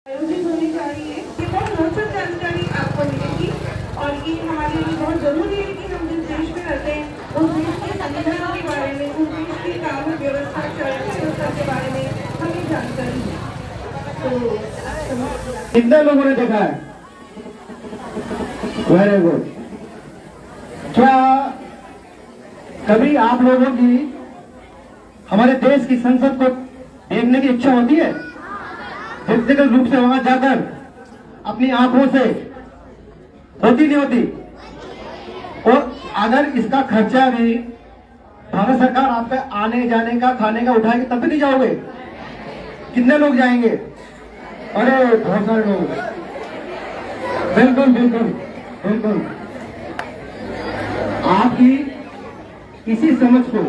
आयोजित होनी चाहिए। ये बहुत रोचक जानकारी आपको मिलेगी और ये हमारे लिए बहुत जरूरी है कि हम जिस देश में रहते हैं उस देश के संविधान के बारे में, उस देश की कानून व्यवस्था, चरण व्यवस्था के बारे में हमें जानकारी है। तो कितने लोगों ने देखा है? Very good. क्या कभी आप लोगों की हमारे देश की संसद को देखने की इच्छा होती है? व्यक्तिगत रूप से वहां जाकर अपनी आंखों से होती नहीं होती? और अगर इसका खर्चा भी भारत सरकार आप पे आने जाने का, खाने का उठाएगी तब भी नहीं जाओगे? कितने लोग जाएंगे? अरे बहुत सारे लोग। बिल्कुल बिल्कुल बिल्कुल। आपकी इसी समझ को,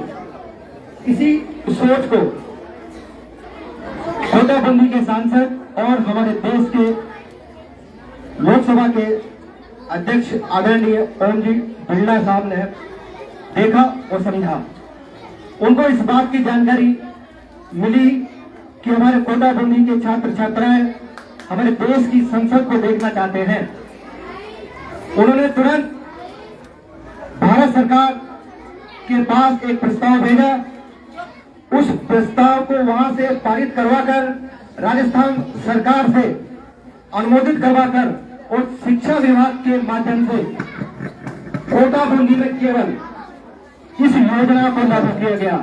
इसी सोच को कोटाबंदी के सांसद और हमारे देश के लोकसभा के अध्यक्ष आदरणीय ओम जी बिरला साहब ने देखा और समझा। उनको इस बात की जानकारी मिली कि हमारे कोटाबंदी के छात्र छात्राएं हमारे देश की संसद को देखना चाहते हैं। उन्होंने तुरंत भारत सरकार के पास एक प्रस्ताव भेजा। उस प्रस्ताव को वहां से पारित करवाकर राजस्थान सरकार से अनुमोदित करवाकर और शिक्षा विभाग के माध्यम से कोटाबंदी में केवल इस योजना को लागू किया गया।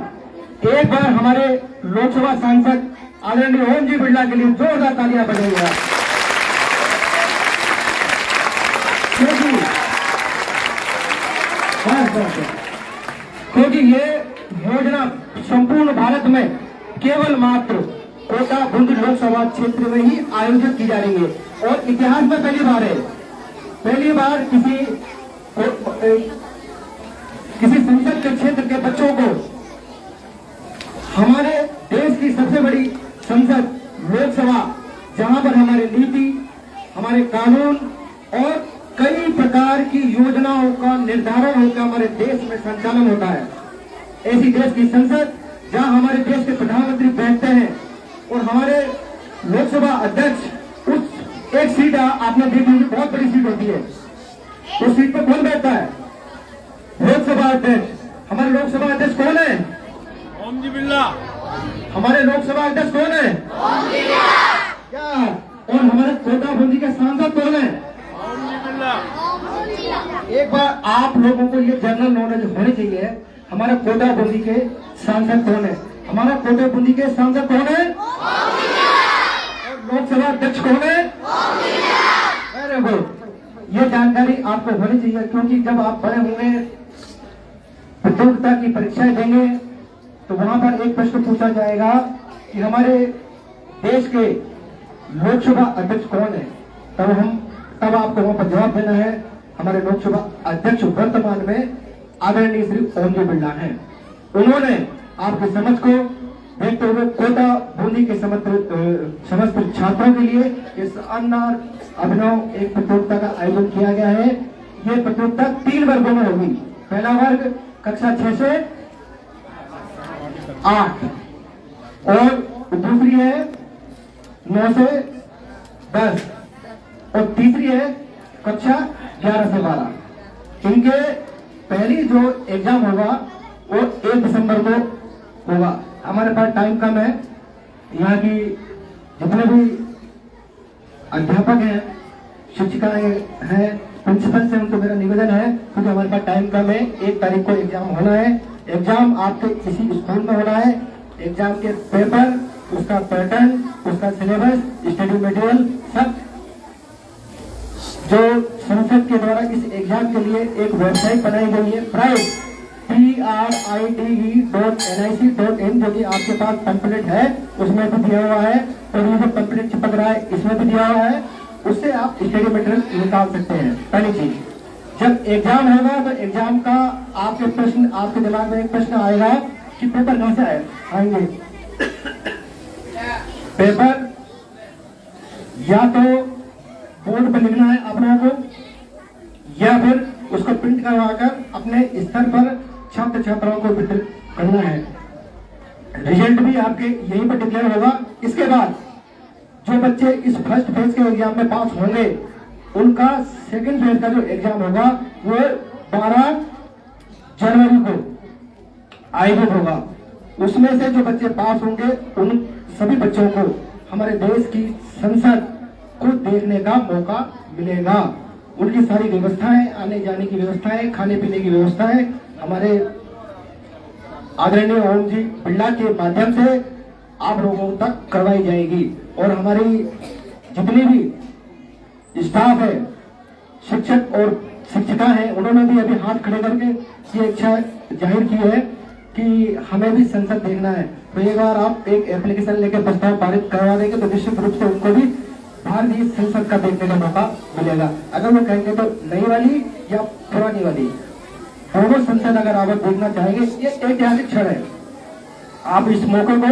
एक बार हमारे लोकसभा सांसद आदरणीय ओम जी बिरला के लिए जोरदार तालियां बजाइएगा। क्योंकि ये योजना संपूर्ण भारत में केवल मात्र कोटाबंदी लोकसभा क्षेत्र में ही आयोजित की जा रही है और इतिहास में पहली बार है। पहली बार किसी संसद के क्षेत्र के बच्चों को हमारे देश की सबसे बड़ी संसद लोकसभा, जहां पर हमारे नीति, हमारे कानून और कई प्रकार की योजनाओं का निर्धारण होकर हमारे देश में संचालन होता है, ऐसी देश की संसद जहां हमारे देश के प्रधानमंत्री बैठते हैं और हमारे लोकसभा अध्यक्ष उस एक सीट आपने देखी होगी, बहुत बड़ी सीट होती है। उस सीट पर कौन बैठता है? लोकसभा अध्यक्ष। हमारे लोकसभा अध्यक्ष कौन है? ओम जी बिरला। हमारे लोकसभा अध्यक्ष कौन है? ओम जी बिरला। क्या? और हमारे कोटाबंदी के सांसद कौन है? ओम जी बिरला। एक बार आप लोगों को ये जनरल नॉलेज होनी चाहिए, हमारे कोटाबंदी के सांसद कौन है? हमारा कोटाबंदी के सांसद कौन है? और लोकसभा अध्यक्ष कौन है? Very good. ये जानकारी आपको होनी चाहिए, क्योंकि जब आप बड़े होंगे, प्रतियोगिता की परीक्षाएं देंगे, तो वहां पर एक प्रश्न पूछा जाएगा कि हमारे देश के लोकसभा अध्यक्ष कौन है। तब आपको वहां पर जवाब देना है हमारे लोकसभा अध्यक्ष वर्तमान में आदरणीय श्री ओम जी बिरला है। उन्होंने आपकी समझ को देखते हुए कोटाबंदी के समस्त छात्रों के लिए इस शानदार अभिनव एक प्रतियोगिता का आयोजन किया गया है। ये प्रतियोगिता 3 वर्गों में होगी। पहला वर्ग कक्षा 6 से 8 और दूसरी है 9 से 10 और तीसरी है कक्षा 11 से 12। इनके पहली जो एग्जाम होगा वो 1 दिसंबर को होगा। हमारे पास टाइम कम है। यहाँ की जितने भी अध्यापक हैं, शिक्षिकाएं हैं, प्रिंसिपल से उनको मेरा निवेदन है, क्योंकि हमारे पास टाइम कम है। 1 तारीख को एग्जाम होना है। एग्जाम आपके इसी स्कूल में होना है। एग्जाम के पेपर, उसका पैटर्न, उसका सिलेबस, स्टडी मटेरियल सब जो संसद के द्वारा इस एग्जाम के लिए एक वेबसाइट बनाई गई है, pride.nic.nic.in, जो कि आपके पास पैम्पलेट है, उसमें भी दिया हुआ है। और ये जो पैम्पलेट चिपक रहा है, इसमें भी दिया हुआ है। उससे आप स्टडी मटेरियल निकाल सकते हैं। पहली चीज, जब एग्जाम होगा तो एग्जाम का आपके दिमाग में एक प्रश्न आएगा कि पेपर कहां से आएंगे। पेपर या तो बोर्ड पर लिखना है आप लोगों को, या फिर उसको प्रिंट करवाकर अपने स्तर पर छात्र छात्राओं को वितरित करना है। रिजल्ट भी आपके यहीं पर डिक्लेयर होगा। इसके बाद जो बच्चे इस फर्स्ट फेज के एग्जाम में पास होंगे उनका सेकंड फेज का जो एग्जाम होगा वो 12 जनवरी को आयोजित होगा। उसमें से जो बच्चे पास होंगे उन सभी बच्चों को हमारे देश की संसद को देखने का मौका मिलेगा। उनकी सारी व्यवस्थाएं, आने जाने की व्यवस्थाएं, खाने पीने की व्यवस्थाएं हमारे आदरणीय ओम जी बिरला के माध्यम से आप लोगों तक करवाई जाएगी। और हमारी जितनी भी स्टाफ है, शिक्षक और शिक्षिका है, उन्होंने भी अभी हाथ खड़े करके ये इच्छा जाहिर की है कि हमें भी संसद देखना है। तो एक बार आप एक एप्लीकेशन लेकर प्रस्ताव पारित करवा देंगे तो निश्चित रूप से उनको भी भारतीय संसद का देखने का मौका मिलेगा। अगर वो कहेंगे तो नई वाली या पुरानी वाली, दोनों संसद अगर आप देखना चाहेंगे, ये ऐतिहासिक क्षण है। आप इस मौके को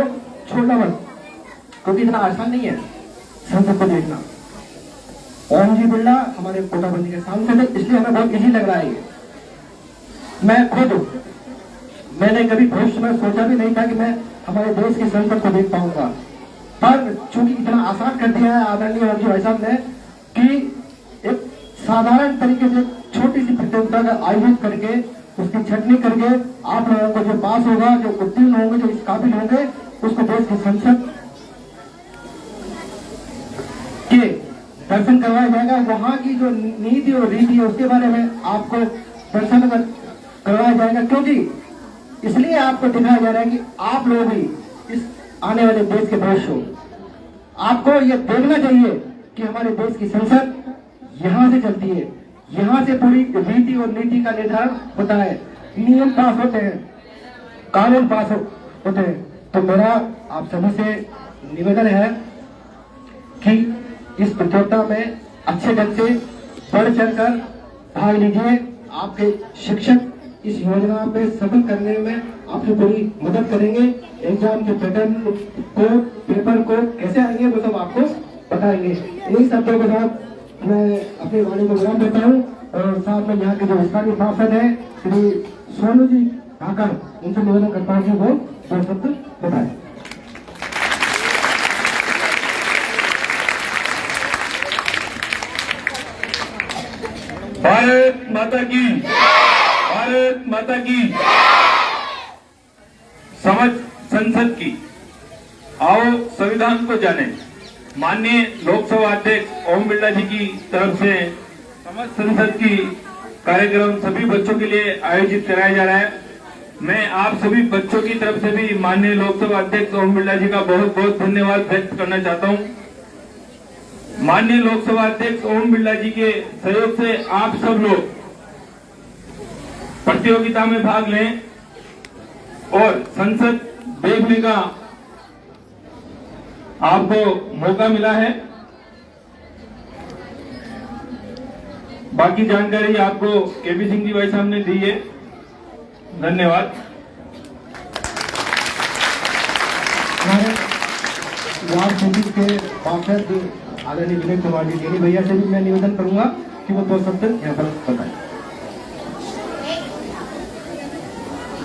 छोड़ना मत, क्योंकि इतना आसान नहीं है संसद को देखना। ओम जी बिरला हमारे कोटाबंदी के सांसद है, इसलिए हमें बहुत इजी लग रहा है। मैं खुद मैंने कभी भविष्य में सोचा भी नहीं था कि मैं हमारे देश की संसद को देख पाऊंगा, पर चूंकि इतना आसान कर दिया है आदरणीय ओम जी भाई साहब ने कि एक साधारण तरीके से छोटी सी प्रतियोगिता का आयोजित करके उसकी छटनी करके आप लोगों को जो पास होगा, जो उत्तीर्ण होंगे, जो इस काबिल होंगे, उसको देश की संसद के दर्शन करवाया जाएगा। वहां की जो नीति और रीति है उसके बारे में आपको दर्शन करवाया जाएगा, क्योंकि इसलिए आपको दिखाया जा रहा है कि आप लोग भी इस आने वाले देश के भविष्य हो। आपको यह देखना चाहिए कि हमारे देश की संसद यहां से चलती है, यहां से पूरी रीति और नीति का निर्धारण होता है, नियम पास होते हैं, कानून पास होते हैं। तो मेरा आप सभी से निवेदन है कि इस प्रतियोगिता में अच्छे ढंग से बढ़ चढ़कर भाग लीजिए। आपके शिक्षक इस योजना में सफल करने में आपकी पूरी मदद करेंगे। एग्जाम के पैटर्न को, पेपर को कैसे आएंगे वो सब आपको बताएंगे। इन शब्दों के साथ मैं अपनी वाणी को विराम देता हूँ और साथ में यहाँ के जो स्थानीय सांसद है श्री सोनू जी आकर उनसे निवेदन करता हूँ कि वो दो शब्द बताएं। भारत माता की, भारत माता की, समझ संसद की। आओ संविधान को जाने। माननीय लोकसभा अध्यक्ष ओम बिरला जी की तरफ से समझ संसद की कार्यक्रम सभी बच्चों के लिए आयोजित कराया जा रहा है। मैं आप सभी बच्चों की तरफ से भी माननीय लोकसभा अध्यक्ष ओम बिरला जी का बहुत बहुत धन्यवाद व्यक्त करना चाहता हूं। माननीय लोकसभा अध्यक्ष ओम बिरला जी के सहयोग से आप सब लोग प्रतियोगिता में भाग लें और संसद देखने का आपको मौका मिला है। बाकी जानकारी आपको केपी सिंह जी भाई साहब ने दी है। धन्यवाद। हमारे वार्ड समिति के पार्षद आदरणीय विनय कुमार जी गिरी भैया से भी मैं निवेदन करूंगा कि वो दो शब्द यहाँ पर बताएं।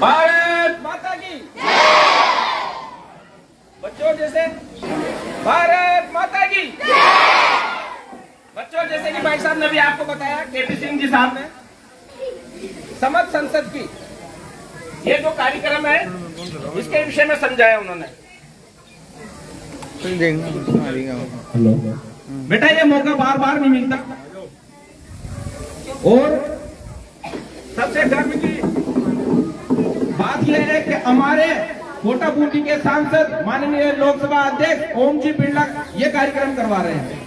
भारत माता की बच्चों जैसे, भारत माता की बच्चों जैसे कि भाई साहब ने भी आपको बताया, केपी सिंह जी साहब ने समझ संसद की ये जो कार्यक्रम है इसके विषय में समझाया उन्होंने। बेटा ये मौका बार बार नहीं मिलता और सबसे गर्व की बात यह है कि हमारे कोटाबूंदी के सांसद माननीय लोकसभा अध्यक्ष ओम जी बिरला ये कार्यक्रम करवा रहे हैं।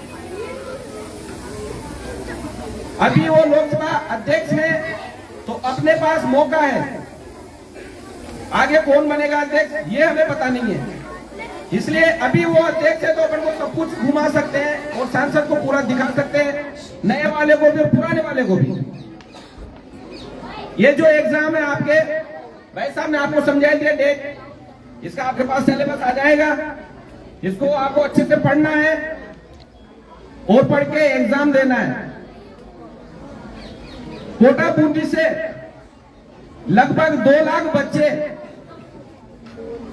अभी वो लोकसभा अध्यक्ष हैं तो अपने पास मौका है, आगे कौन बनेगा अध्यक्ष ये हमें पता नहीं है, इसलिए अभी वो अध्यक्ष है तो अपन को सब कुछ घुमा सकते हैं और सांसद को पूरा दिखा सकते हैं, नए वाले को भी और पुराने वाले को भी। ये जो एग्जाम है आपके भाई साहब ने आपको समझा दिया डेट, इसका आपके पास सिलेबस आ जाएगा, इसको आपको अच्छे से पढ़ना है और पढ़ के एग्जाम देना है। कोटाबूंदी से लगभग 2 लाख बच्चे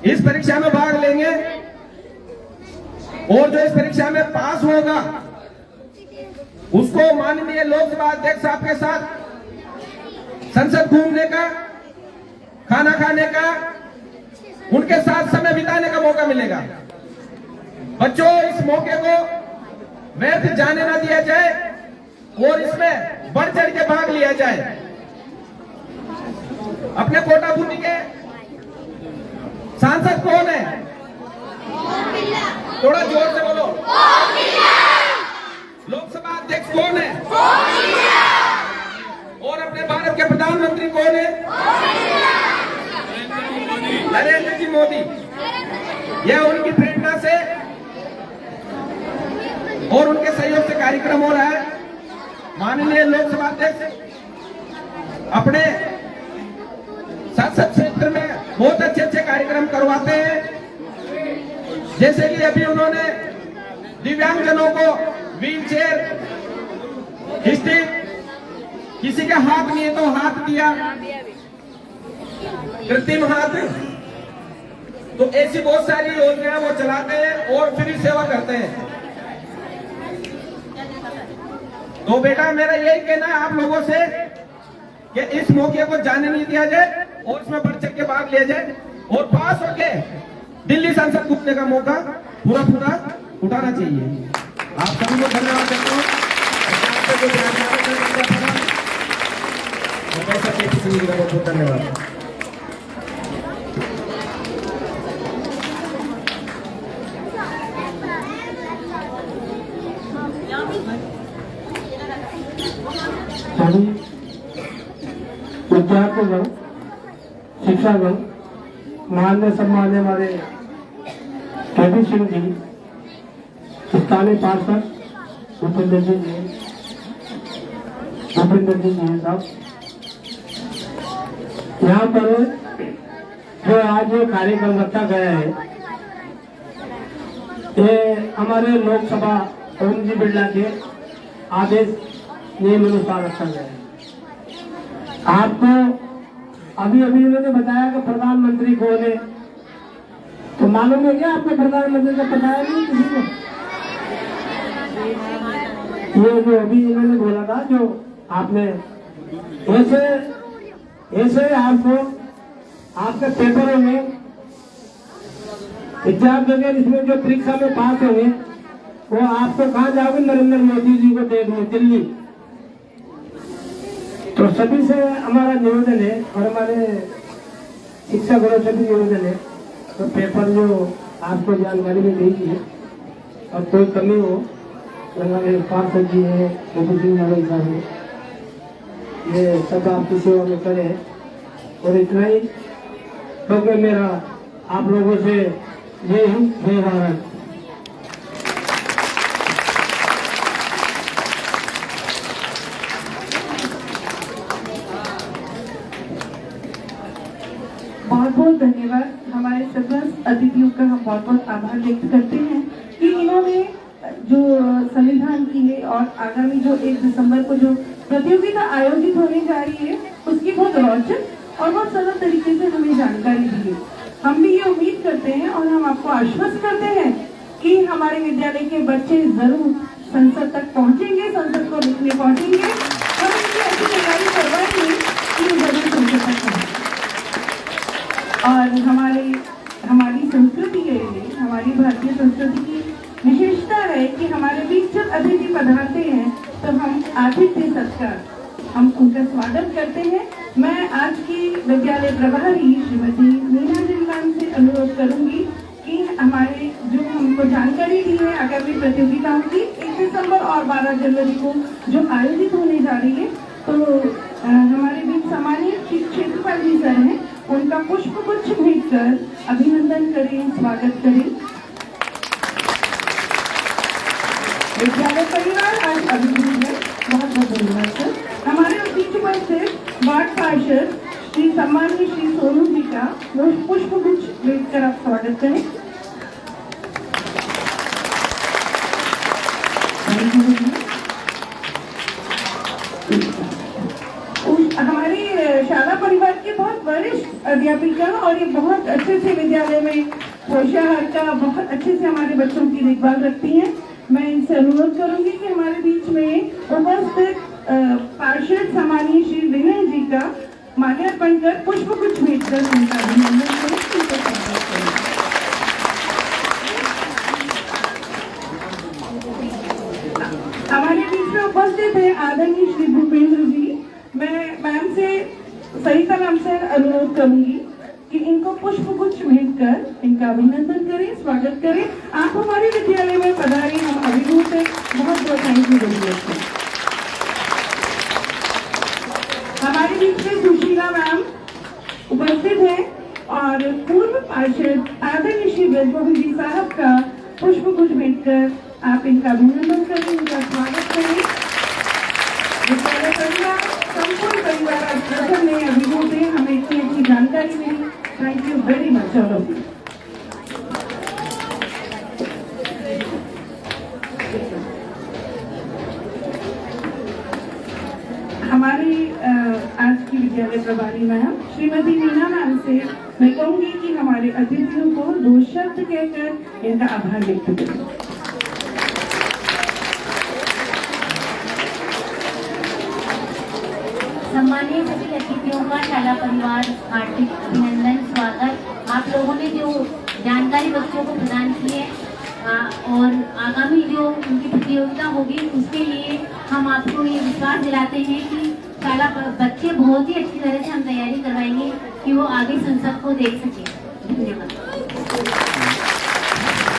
इस परीक्षा में भाग लेंगे और जो इस परीक्षा में पास होगा उसको माननीय लोकसभा अध्यक्ष आपके साथ संसद घूमने का, खाना खाने का, उनके साथ समय बिताने का मौका मिलेगा। बच्चों, इस मौके को व्यर्थ जाने ना दिया जाए और इसमें बढ़ चढ़ के भाग लिया जाए। अपने कोटा बूंदी के सांसद कौन है? थोड़ा जोर से बोलो। लोकसभा अध्यक्ष कौन है? और अपने भारत के प्रधानमंत्री कौन है? नरेंद्र जी मोदी। यह उनकी प्रेरणा से और उनके सहयोग से कार्यक्रम हो रहा है। माननीय लोकसभा अध्यक्ष अपने संसद क्षेत्र में बहुत अच्छे अच्छे कार्यक्रम करवाते हैं। जैसे कि अभी उन्होंने दिव्यांगजनों को व्हील चेयर, स्टिक, किसी का हाथ नहीं है तो हाथ दिया, कृत्रिम हाथ, तो ऐसी बहुत सारी योजनाएं वो चलाते हैं और फ्री सेवा करते हैं। तो बेटा, मेरा यही कहना है आप लोगों से कि इस मौके को जाने नहीं दिया जाए और इसमें बढ़ चढ़ के भाग लिया जाए और पास होके दिल्ली संसद घूमने का मौका पूरा उठाना चाहिए। आप सभी को धन्यवाद देता हूँ। बहुत धन्यवाद। सभी विद्यार्थीगण, शिक्षागण, मान्य सम्मान्य हमारे केबी सिंह जी, स्थानीय पार्षद भूपेंद्र जी साहब, यहाँ पर जो आज जो कार्यक्रम रखा गया है, ये हमारे लोकसभा ओम जी बिरला के आदेश नियम अनुसार रखा गया है। आपको अभी उन्होंने बताया कि प्रधानमंत्री कौन है, तो मालूम है क्या आपको प्रधानमंत्री का पता है? नहीं किसी को। ये जो अभी इन्होंने बोला था, जो आपने ऐसे आपको आपके पेपरों में एग्जाम देंगे, इसमें जो परीक्षा में पास होंगे वो आपको कहाँ जाओगे? नरेंद्र मोदी जी को देखने दिल्ली। तो सभी से हमारा निवेदन है और हमारे शिक्षकों से भी निवेदन है, तो पेपर जो आपको जानकारी में देगी और कोई कमी हो, हमारे पार्षद जी है, सिंह साहब है, ये सब आपकी सेवा में करें। और इतना ही क्योंकि मेरा आप लोगों से ये ही जय भारत। बहुत बहुत धन्यवाद। हमारे समस्त अतिथियों का हम बहुत बहुत आभार व्यक्त करते हैं कि इन्होंने जो संविधान की है और आगामी जो 1 दिसंबर को जो प्रतियोगिता आयोजित होने जा रही है उसकी बहुत रोचक और बहुत सरल तरीके से हमें जानकारी दी है। हम भी ये उम्मीद करते हैं और हम आपको आश्वस्त करते हैं कि हमारे विद्यालय के बच्चे जरूर संसद तक पहुंचेंगे, संसद को लिखने पहुंचेंगे और उनकी ऐसी तैयारी करवाएंगे कि वो जरूर संसद तक पहुंचे। और हमारी संस्कृति है, हमारी भारतीय संस्कृति की विशेषता है कि हमारे बीच जब अतिथि पधारते हैं तो हम आतिथ्य सत्कार, हम उनका स्वागत करते हैं। मैं आज की विद्यालय प्रभारी श्रीमती मीना जिंदान से अनुरोध करूंगी कि हमारे जो हमको जानकारी दी है आगामी प्रतियोगिताओं की 1 दिसंबर और 12 जनवरी को जो आयोजित होने जा रही है, तो हमारे बीच सम्मानित क्षेत्रपाल जी सर हैं, उनका पुष्प गुच्छ भेंट कर अभिनंदन करें, स्वागत करें। विद्यालय परिवार आज अभिनंदन है, बहुत बहुत धन्यवाद सर। हमारे बीच उपस्थित वार्ड पार्षद श्री सम्मानीय श्री सोनू जी का पुष्प गुच्छ भेंट कर आप स्वागत करें। हमारी शाला परिवार के बहुत वरिष्ठ अध्यापिका और ये बहुत अच्छे से विद्यालय में पोषाहार का बहुत अच्छे से हमारे बच्चों की देखभाल रखती हैं। मैं इनसे अनुरोध करूंगी कि हमारे बीच में उपस्थित पार्षद सम्मानीय श्री विनय जी का माल्यार्पण कर पुष्प गुच्छ भेंट कर उनका अभिनंदन करें, उनको सम्मानित करें। हमारे बीच में उपस्थित है आदरणीय श्री भूपेंद्र जी। मैं मैम से सरिता मैम से अनुरोध करूंगी कि इनको पुष्प गुच्छ भेंट कर इनका अभिनंदन करें, स्वागत करें। आप हमारे विद्यालय में पधारे, हम अभिभूत हैं, बहुत बहुत थैंक यू जरूरत है। हमारे बीच में सुशीला मैम उपस्थित है और पूर्व पार्षद आदरणीय श्री ब्रजमोहन जी साहब का पुष्प गुच्छ भेंट कर आप इनका अभिनंदन करें, इनका स्वागत करें। विद्यालय परिवार, संपूर्ण परिवार आज प्रथम में अभिभूत है, हमें इतनी अच्छी जानकारी मिली। Thank you very much all of you. हमारी आज की विद्यालय प्रभारी मैम श्रीमती मीना मैम से मैं कहूंगी कि हमारे अतिथियों को 2 शब्द कहकर इनका आभार व्यक्त करें। सम्मानीय सभी अतिथियों का शाला परिवार हार्दिक अभिनंदन, स्वागत। आप लोगों ने जो जानकारी बच्चों को प्रदान की है और आगामी जो उनकी प्रतियोगिता होगी उसके लिए हम आपको ये विश्वास दिलाते हैं कि शाला बच्चे बहुत ही अच्छी तरह से हम तैयारी करवाएंगे कि वो आगे संसद को देख सके। धन्यवाद।